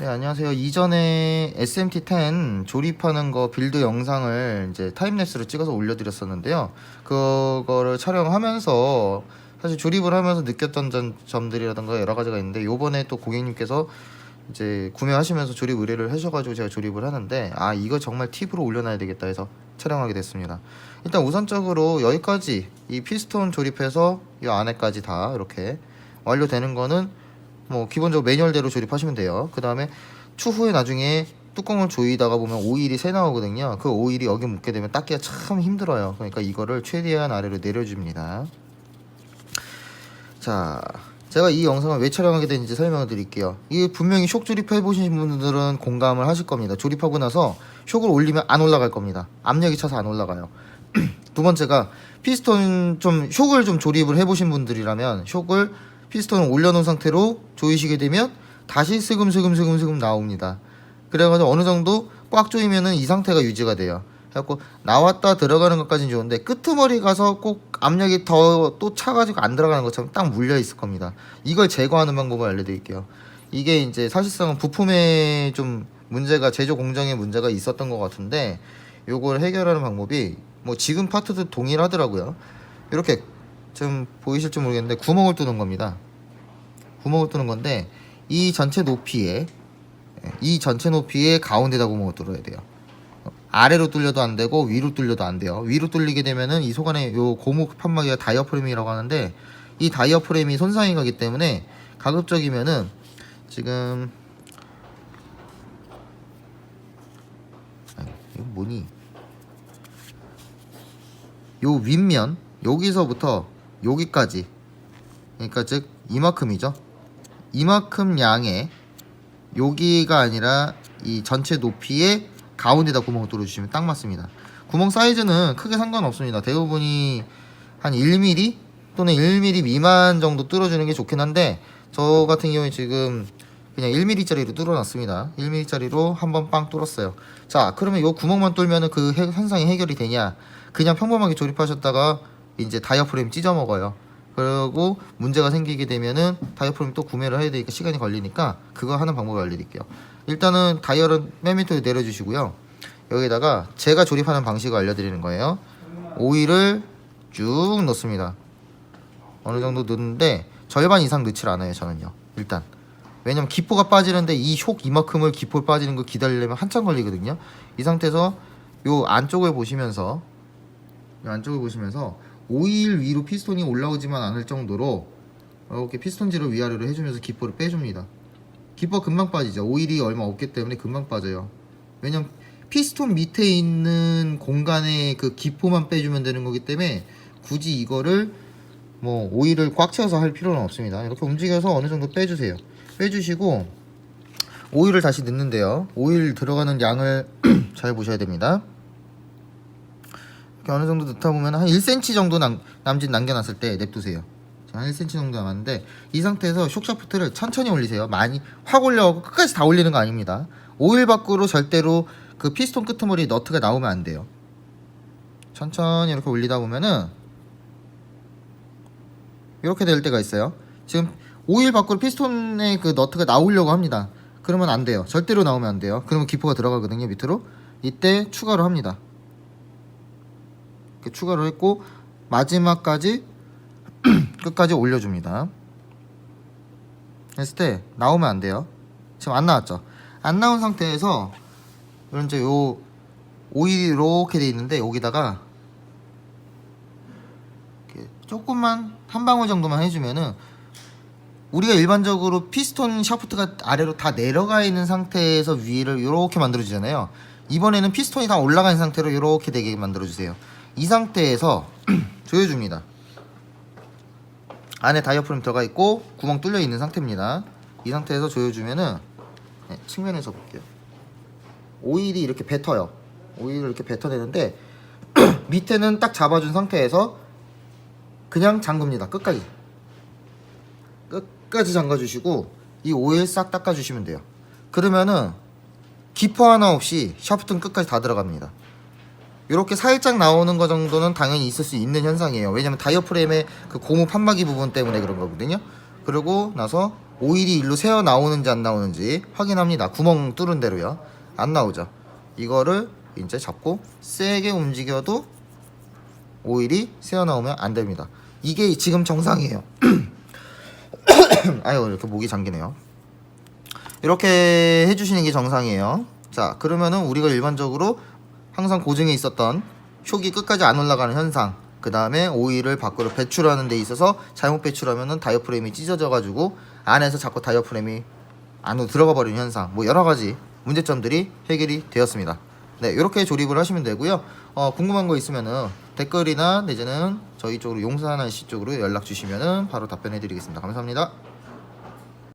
네, 안녕하세요. 이전에 SMT10 조립하는 거 빌드 영상을 이제 타임랩스로 찍어서 올려드렸었는데요. 그거를 촬영하면서 사실 조립을 하면서 느꼈던 점들이라던가 여러 가지가 있는데, 요번에 또 고객님께서 이제 구매하시면서 조립 의뢰를 하셔가지고 제가 조립을 하는데, 이거 정말 팁으로 올려놔야 되겠다 해서 촬영하게 됐습니다. 일단 우선적으로 여기까지 이 피스톤 조립해서 이 안에까지 다 이렇게 완료되는 거는 뭐 기본적으로 매뉴얼대로 조립하시면 돼요. 그 다음에 추후에 나중에 뚜껑을 조이다가 보면 오일이 새 나오거든요. 그 오일이 여기 묻게 되면 닦기가 참 힘들어요. 그러니까 이거를 최대한 아래로 내려줍니다. 자, 제가 이 영상을 왜 촬영하게 됐는지 설명을 드릴게요. 이게 분명히 쇽 조립해 보신 분들은 공감을 하실 겁니다. 조립하고 나서 쇽을 올리면 안 올라갈 겁니다. 압력이 차서 안 올라가요. 두 번째가 피스톤 쇽을 좀 조립을 해 보신 분들이라면 쇽을 피스톤을 올려놓은 상태로 조이시게 되면 다시 슬금슬금 나옵니다. 그래가지고 어느 정도 꽉 조이면은 이 상태가 유지가 돼요. 그래갖고 나왔다 들어가는 것까지는 좋은데 끄트머리 가서 꼭 압력이 더 또 차가지고 안 들어가는 것처럼 딱 물려 있을 겁니다. 이걸 제거하는 방법을 알려드릴게요. 이게 이제 사실상은 부품에 좀 문제가, 제조 공정에 문제가 있었던 것 같은데, 요걸 해결하는 방법이 뭐 지금 파트도 동일하더라고요. 이렇게 좀 보이실지 모르겠는데 구멍을 뚫는 겁니다. 구멍을 뚫는 건데 이 전체 높이에 가운데다 구멍을 뚫어야 돼요. 아래로 뚫려도 안 되고 위로 뚫려도 안 돼요. 위로 뚫리게 되면은 이 속안에 요 고무 판막이가 다이어프레임이라고 하는데, 이 다이어프레임이 손상이 가기 때문에 가급적이면은 지금 이거 뭐니? 요 윗면 여기서부터 여기까지, 그러니까 즉 이만큼이죠. 이만큼 양의, 여기가 아니라 이 전체 높이의 가운데다 구멍을 뚫어주시면 딱 맞습니다. 구멍 사이즈는 크게 상관없습니다. 대부분이 한 1mm 또는 1mm 미만 정도 뚫어주는 게 좋긴 한데, 저 같은 경우에 지금 그냥 1mm짜리로 뚫어놨습니다. 1mm짜리로 한번 빵 뚫었어요. 자, 그러면 이 구멍만 뚫면은 그 현상이 해결이 되냐? 그냥 평범하게 조립하셨다가 이제 다이어프레임 찢어먹어요. 그리고 문제가 생기게 되면은 다이어프레임 또 구매를 해야 되니까 시간이 걸리니까 그거 하는 방법을 알려드릴게요. 일단은 다이얼은 맨 밑으로 내려주시고요. 여기다가 제가 조립하는 방식을 알려드리는 거예요. 오일을 쭉 넣습니다. 어느 정도 넣는데 절반 이상 넣질 않아요, 저는요. 일단 왜냐면 기포가 빠지는데 이 쇽 이만큼을 기포 빠지는 거 기다리려면 한참 걸리거든요. 이 상태에서 요 안쪽을 보시면서 오일 위로 피스톤이 올라오지만 않을 정도로 이렇게 피스톤질을 위아래로 해주면서 기포를 빼줍니다. 기포가 금방 빠지죠. 오일이 얼마 없기 때문에 금방 빠져요. 왜냐면 피스톤 밑에 있는 공간에 그 기포만 빼주면 되는 거기 때문에 굳이 이거를 뭐 오일을 꽉 채워서 할 필요는 없습니다. 이렇게 움직여서 어느 정도 빼주세요. 빼주시고 오일을 다시 넣는데요. 오일 들어가는 양을 잘 보셔야 됩니다. 이렇게 어느 정도 넣다 보면 한 1cm 정도 남짓 남겨놨을 때 냅두세요. 한 1cm 정도 남았는데, 이 상태에서 쇽샤프트를 천천히 올리세요. 많이 확 올려갖고 끝까지 다 올리는 거 아닙니다. 오일 밖으로 절대로 그 피스톤 끄트머리 너트가 나오면 안 돼요. 천천히 이렇게 올리다 보면은 이렇게 될 때가 있어요. 지금 오일 밖으로 피스톤의 그 너트가 나오려고 합니다. 그러면 안 돼요. 절대로 나오면 안 돼요. 그러면 기포가 들어가거든요, 밑으로. 이때 추가로 합니다. 이렇게 추가로 했고 마지막까지 끝까지 올려줍니다. 했을 때 나오면 안 돼요. 지금 안 나왔죠. 안 나온 상태에서 이제 요 오일이 이렇게 돼 있는데 여기다가 이렇게 조금만 한 방울 정도만 해주면은, 우리가 일반적으로 피스톤 샤프트가 아래로 다 내려가 있는 상태에서 위를 이렇게 만들어주잖아요. 이번에는 피스톤이 다 올라가 있는 상태로 이렇게 되게 만들어주세요. 이 상태에서 조여줍니다. 안에 다이어프레임 들어가 있고 구멍 뚫려 있는 상태입니다. 이 상태에서 조여주면은, 측면에서 볼게요. 오일이 이렇게 뱉어요. 오일을 이렇게 뱉어내는데 밑에는 딱 잡아준 상태에서 그냥 잠굽니다. 끝까지 잠가주시고 이 오일 싹 닦아주시면 돼요. 그러면은 기포 하나 없이 샤프트는 끝까지 다 들어갑니다. 이렇게 살짝 나오는 거 정도는 당연히 있을 수 있는 현상이에요. 왜냐면 다이어프레임의 그 고무 판막이 부분 때문에 그런 거거든요. 그러고 나서 오일이 일로 새어 나오는지 안 나오는지 확인합니다. 구멍 뚫은 대로요. 안 나오죠. 이거를 이제 잡고 세게 움직여도 오일이 새어 나오면 안 됩니다. 이게 지금 정상이에요. 아유, 이렇게 목이 잠기네요. 이렇게 해주시는 게 정상이에요. 자, 그러면은 우리가 일반적으로 항상 고증에 있었던 쇼기 끝까지 안 올라가는 현상, 그 다음에 오일을 밖으로 배출하는 데 있어서 잘못 배출하면은 다이어프램이 찢어져 가지고 안에서 자꾸 다이어프램이 안으로 들어가 버리는 현상, 뭐 여러 가지 문제점들이 해결이 되었습니다. 네, 이렇게 조립을 하시면 되고요. 궁금한 거 있으면은 댓글이나 내지는 저희 쪽으로 용산IC 쪽으로 연락 주시면은 바로 답변해 드리겠습니다. 감사합니다.